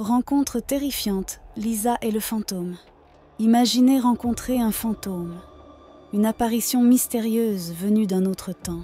Rencontre terrifiante, Lisa et le fantôme. Imaginez rencontrer un fantôme. Une apparition mystérieuse venue d'un autre temps.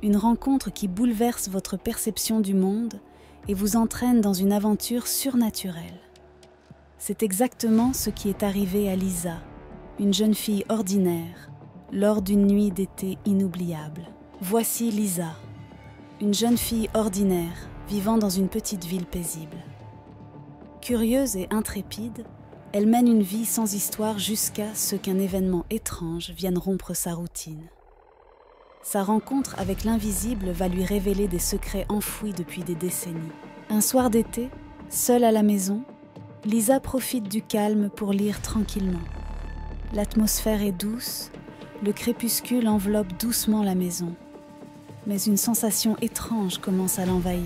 Une rencontre qui bouleverse votre perception du monde et vous entraîne dans une aventure surnaturelle. C'est exactement ce qui est arrivé à Lisa, une jeune fille ordinaire, lors d'une nuit d'été inoubliable. Voici Lisa, une jeune fille ordinaire vivant dans une petite ville paisible. Curieuse et intrépide, elle mène une vie sans histoire jusqu'à ce qu'un événement étrange vienne rompre sa routine. Sa rencontre avec l'invisible va lui révéler des secrets enfouis depuis des décennies. Un soir d'été, seule à la maison, Lisa profite du calme pour lire tranquillement. L'atmosphère est douce, le crépuscule enveloppe doucement la maison. Mais une sensation étrange commence à l'envahir,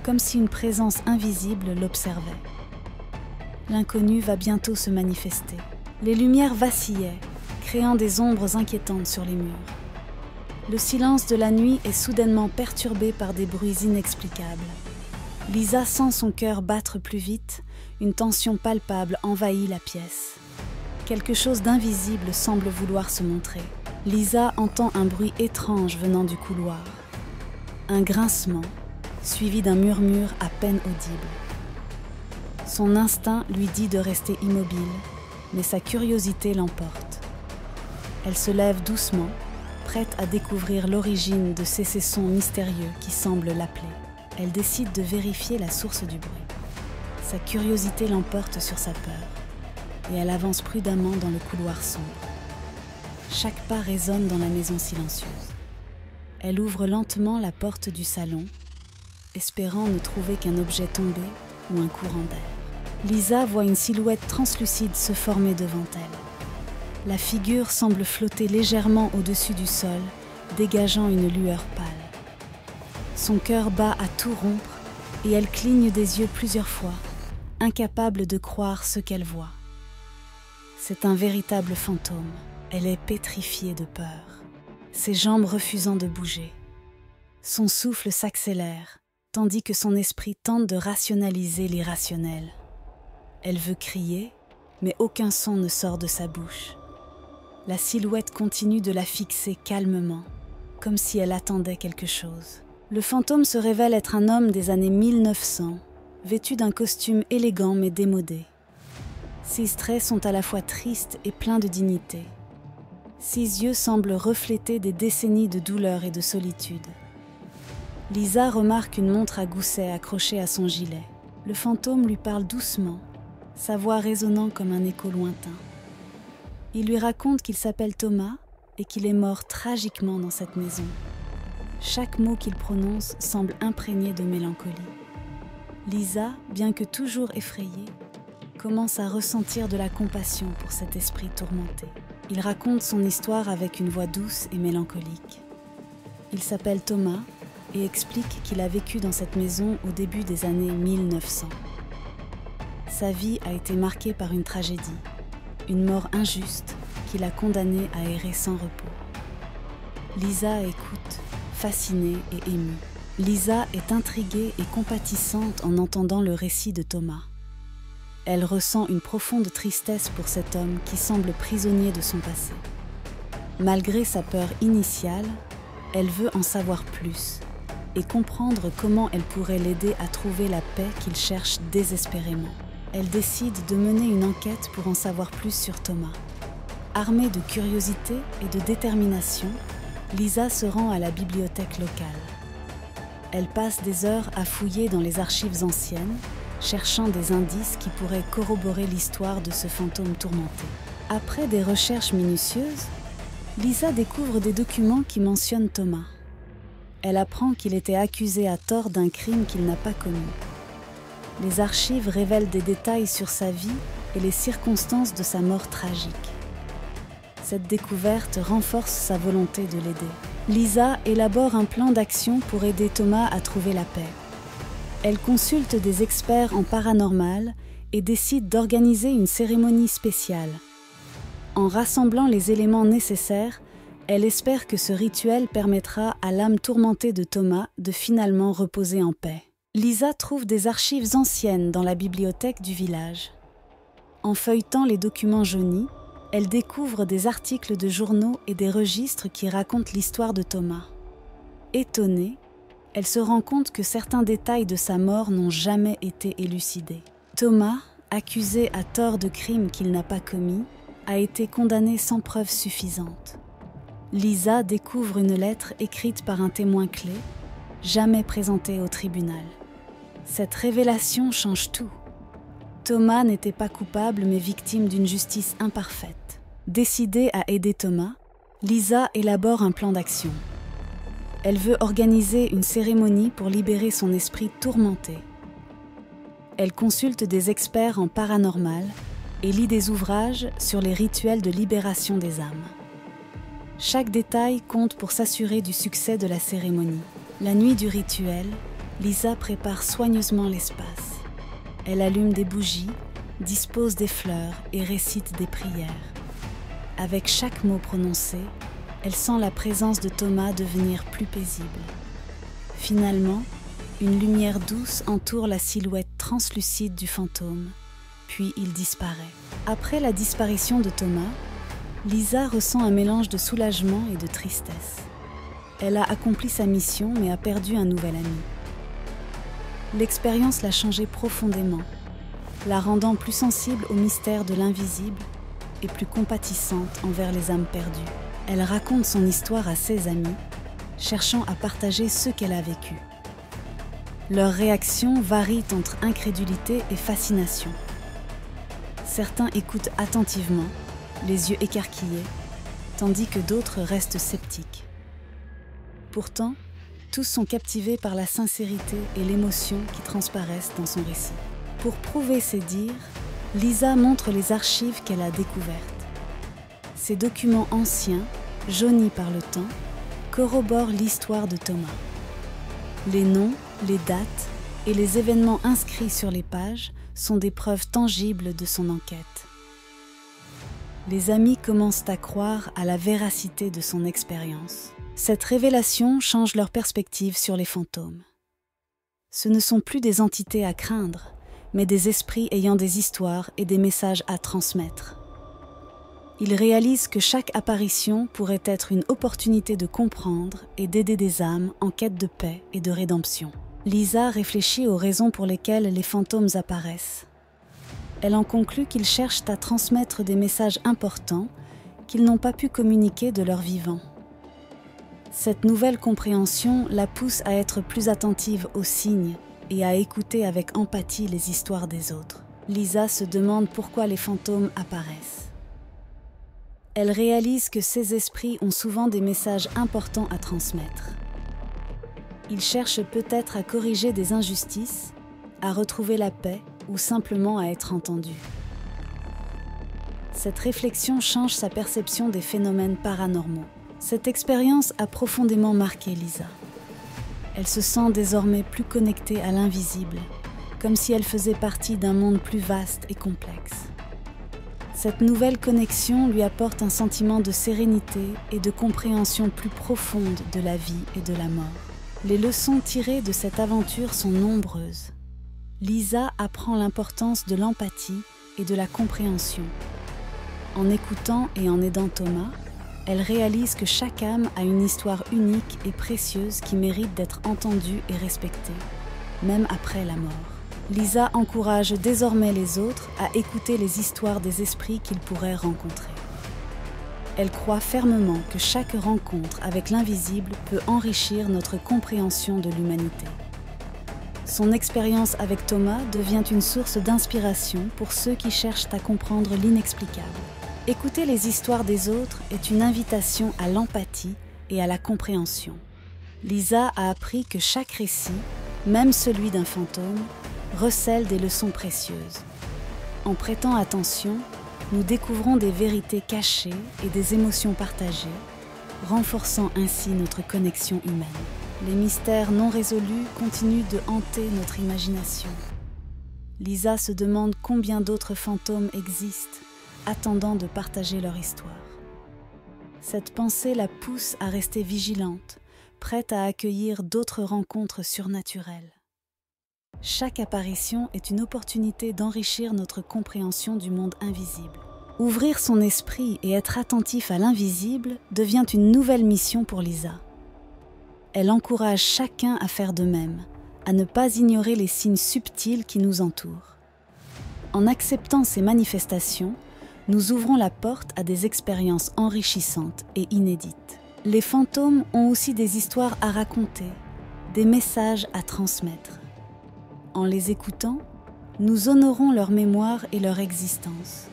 comme si une présence invisible l'observait. L'inconnu va bientôt se manifester. Les lumières vacillaient, créant des ombres inquiétantes sur les murs. Le silence de la nuit est soudainement perturbé par des bruits inexplicables. Lisa sent son cœur battre plus vite, une tension palpable envahit la pièce. Quelque chose d'invisible semble vouloir se montrer. Lisa entend un bruit étrange venant du couloir. Un grincement, suivi d'un murmure à peine audible. Son instinct lui dit de rester immobile, mais sa curiosité l'emporte. Elle se lève doucement, prête à découvrir l'origine de ces sons mystérieux qui semblent l'appeler. Elle décide de vérifier la source du bruit. Sa curiosité l'emporte sur sa peur, et elle avance prudemment dans le couloir sombre. Chaque pas résonne dans la maison silencieuse. Elle ouvre lentement la porte du salon, espérant ne trouver qu'un objet tombé ou un courant d'air. Lisa voit une silhouette translucide se former devant elle. La figure semble flotter légèrement au-dessus du sol, dégageant une lueur pâle. Son cœur bat à tout rompre et elle cligne des yeux plusieurs fois, incapable de croire ce qu'elle voit. C'est un véritable fantôme. Elle est pétrifiée de peur, ses jambes refusant de bouger. Son souffle s'accélère, tandis que son esprit tente de rationaliser l'irrationnel. Elle veut crier, mais aucun son ne sort de sa bouche. La silhouette continue de la fixer calmement, comme si elle attendait quelque chose. Le fantôme se révèle être un homme des années 1900, vêtu d'un costume élégant mais démodé. Ses traits sont à la fois tristes et pleins de dignité. Ses yeux semblent refléter des décennies de douleur et de solitude. Lisa remarque une montre à gousset accrochée à son gilet. Le fantôme lui parle doucement, sa voix résonnant comme un écho lointain. Il lui raconte qu'il s'appelle Thomas et qu'il est mort tragiquement dans cette maison. Chaque mot qu'il prononce semble imprégné de mélancolie. Lisa, bien que toujours effrayée, commence à ressentir de la compassion pour cet esprit tourmenté. Il raconte son histoire avec une voix douce et mélancolique. Il s'appelle Thomas et explique qu'il a vécu dans cette maison au début des années 1900. Sa vie a été marquée par une tragédie, une mort injuste qui l'a condamné à errer sans repos. Lisa écoute, fascinée et émue. Lisa est intriguée et compatissante en entendant le récit de Thomas. Elle ressent une profonde tristesse pour cet homme qui semble prisonnier de son passé. Malgré sa peur initiale, elle veut en savoir plus et comprendre comment elle pourrait l'aider à trouver la paix qu'il cherche désespérément. Elle décide de mener une enquête pour en savoir plus sur Thomas. Armée de curiosité et de détermination, Lisa se rend à la bibliothèque locale. Elle passe des heures à fouiller dans les archives anciennes, cherchant des indices qui pourraient corroborer l'histoire de ce fantôme tourmenté. Après des recherches minutieuses, Lisa découvre des documents qui mentionnent Thomas. Elle apprend qu'il était accusé à tort d'un crime qu'il n'a pas commis. Les archives révèlent des détails sur sa vie et les circonstances de sa mort tragique. Cette découverte renforce sa volonté de l'aider. Lisa élabore un plan d'action pour aider Thomas à trouver la paix. Elle consulte des experts en paranormal et décide d'organiser une cérémonie spéciale. En rassemblant les éléments nécessaires, elle espère que ce rituel permettra à l'âme tourmentée de Thomas de finalement reposer en paix. Lisa trouve des archives anciennes dans la bibliothèque du village. En feuilletant les documents jaunis, elle découvre des articles de journaux et des registres qui racontent l'histoire de Thomas. Étonnée, elle se rend compte que certains détails de sa mort n'ont jamais été élucidés. Thomas, accusé à tort de crimes qu'il n'a pas commis, a été condamné sans preuve suffisante. Lisa découvre une lettre écrite par un témoin clé, jamais présentée au tribunal. Cette révélation change tout. Thomas n'était pas coupable mais victime d'une justice imparfaite. Décidée à aider Thomas, Lisa élabore un plan d'action. Elle veut organiser une cérémonie pour libérer son esprit tourmenté. Elle consulte des experts en paranormal et lit des ouvrages sur les rituels de libération des âmes. Chaque détail compte pour s'assurer du succès de la cérémonie. La nuit du rituel, Lisa prépare soigneusement l'espace. Elle allume des bougies, dispose des fleurs et récite des prières. Avec chaque mot prononcé, elle sent la présence de Thomas devenir plus paisible. Finalement, une lumière douce entoure la silhouette translucide du fantôme, puis il disparaît. Après la disparition de Thomas, Lisa ressent un mélange de soulagement et de tristesse. Elle a accompli sa mission mais a perdu un nouvel ami. L'expérience l'a changée profondément, la rendant plus sensible au mystère de l'invisible et plus compatissante envers les âmes perdues. Elle raconte son histoire à ses amis, cherchant à partager ce qu'elle a vécu. Leurs réactions varient entre incrédulité et fascination. Certains écoutent attentivement, les yeux écarquillés, tandis que d'autres restent sceptiques. Pourtant, tous sont captivés par la sincérité et l'émotion qui transparaissent dans son récit. Pour prouver ses dires, Lisa montre les archives qu'elle a découvertes. Ces documents anciens, jaunis par le temps, corroborent l'histoire de Thomas. Les noms, les dates et les événements inscrits sur les pages sont des preuves tangibles de son enquête. Les amis commencent à croire à la véracité de son expérience. Cette révélation change leur perspective sur les fantômes. Ce ne sont plus des entités à craindre, mais des esprits ayant des histoires et des messages à transmettre. Ils réalisent que chaque apparition pourrait être une opportunité de comprendre et d'aider des âmes en quête de paix et de rédemption. Lisa réfléchit aux raisons pour lesquelles les fantômes apparaissent. Elle en conclut qu'ils cherchent à transmettre des messages importants qu'ils n'ont pas pu communiquer de leur vivant. Cette nouvelle compréhension la pousse à être plus attentive aux signes et à écouter avec empathie les histoires des autres. Lisa se demande pourquoi les fantômes apparaissent. Elle réalise que ces esprits ont souvent des messages importants à transmettre. Ils cherchent peut-être à corriger des injustices, à retrouver la paix ou simplement à être entendus. Cette réflexion change sa perception des phénomènes paranormaux. Cette expérience a profondément marqué Lisa. Elle se sent désormais plus connectée à l'invisible, comme si elle faisait partie d'un monde plus vaste et complexe. Cette nouvelle connexion lui apporte un sentiment de sérénité et de compréhension plus profonde de la vie et de la mort. Les leçons tirées de cette aventure sont nombreuses. Lisa apprend l'importance de l'empathie et de la compréhension. En écoutant et en aidant Thomas, elle réalise que chaque âme a une histoire unique et précieuse qui mérite d'être entendue et respectée, même après la mort. Lisa encourage désormais les autres à écouter les histoires des esprits qu'ils pourraient rencontrer. Elle croit fermement que chaque rencontre avec l'invisible peut enrichir notre compréhension de l'humanité. Son expérience avec Thomas devient une source d'inspiration pour ceux qui cherchent à comprendre l'inexplicable. Écouter les histoires des autres est une invitation à l'empathie et à la compréhension. Lisa a appris que chaque récit, même celui d'un fantôme, recèle des leçons précieuses. En prêtant attention, nous découvrons des vérités cachées et des émotions partagées, renforçant ainsi notre connexion humaine. Les mystères non résolus continuent de hanter notre imagination. Lisa se demande combien d'autres fantômes existent, attendant de partager leur histoire. Cette pensée la pousse à rester vigilante, prête à accueillir d'autres rencontres surnaturelles. Chaque apparition est une opportunité d'enrichir notre compréhension du monde invisible. Ouvrir son esprit et être attentif à l'invisible devient une nouvelle mission pour Lisa. Elle encourage chacun à faire de même, à ne pas ignorer les signes subtils qui nous entourent. En acceptant ces manifestations, nous ouvrons la porte à des expériences enrichissantes et inédites. Les fantômes ont aussi des histoires à raconter, des messages à transmettre. En les écoutant, nous honorons leur mémoire et leur existence.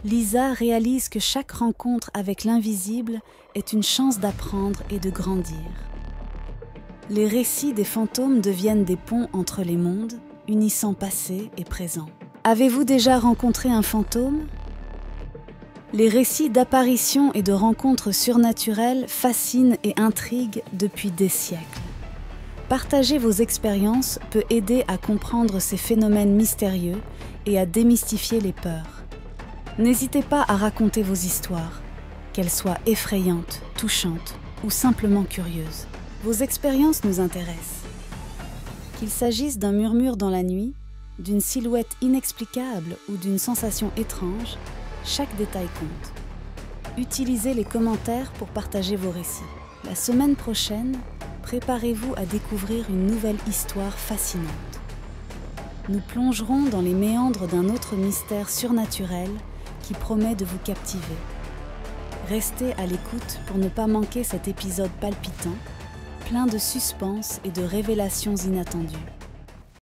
Lisa réalise que chaque rencontre avec l'invisible est une chance d'apprendre et de grandir. Les récits des fantômes deviennent des ponts entre les mondes, unissant passé et présent. Avez-vous déjà rencontré un fantôme ? Les récits d'apparitions et de rencontres surnaturelles fascinent et intriguent depuis des siècles. Partager vos expériences peut aider à comprendre ces phénomènes mystérieux et à démystifier les peurs. N'hésitez pas à raconter vos histoires, qu'elles soient effrayantes, touchantes ou simplement curieuses. Vos expériences nous intéressent. Qu'il s'agisse d'un murmure dans la nuit, d'une silhouette inexplicable ou d'une sensation étrange, chaque détail compte. Utilisez les commentaires pour partager vos récits. La semaine prochaine, préparez-vous à découvrir une nouvelle histoire fascinante. Nous plongerons dans les méandres d'un autre mystère surnaturel qui promet de vous captiver. Restez à l'écoute pour ne pas manquer cet épisode palpitant, plein de suspense et de révélations inattendues.